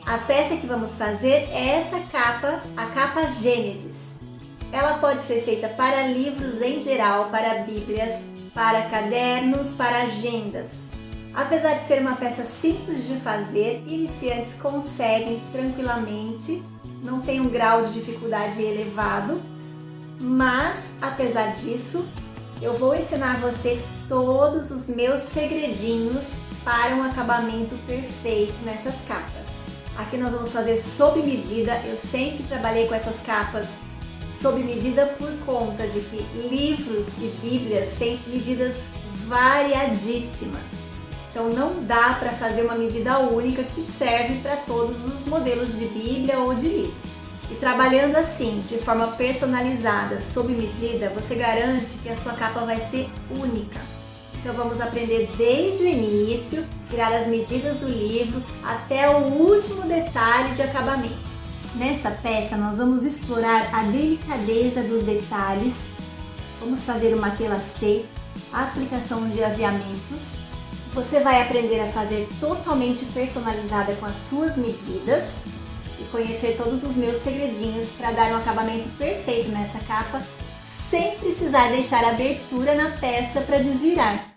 A peça que vamos fazer é essa capa, a capa Gênesis. Ela pode ser feita para livros em geral, para bíblias, para cadernos, para agendas. Apesar de ser uma peça simples de fazer, iniciantes conseguem tranquilamente, não tem um grau de dificuldade elevado, mas apesar disso, eu vou ensinar você todos os meus segredinhos para um acabamento perfeito nessas capas. Aqui nós vamos fazer sob medida, eu sempre trabalhei com essas capas sob medida por conta de que livros e bíblias têm medidas variadíssimas. Então não dá para fazer uma medida única que serve para todos os modelos de bíblia ou de livro. E trabalhando assim, de forma personalizada, sob medida, você garante que a sua capa vai ser única. Então vamos aprender desde o início, tirar as medidas do livro até o último detalhe de acabamento. Nessa peça nós vamos explorar a delicadeza dos detalhes, vamos fazer uma tela C, aplicação de aviamentos. Você vai aprender a fazer totalmente personalizada com as suas medidas e conhecer todos os meus segredinhos para dar um acabamento perfeito nessa capa, sem precisar deixar abertura na peça para desvirar.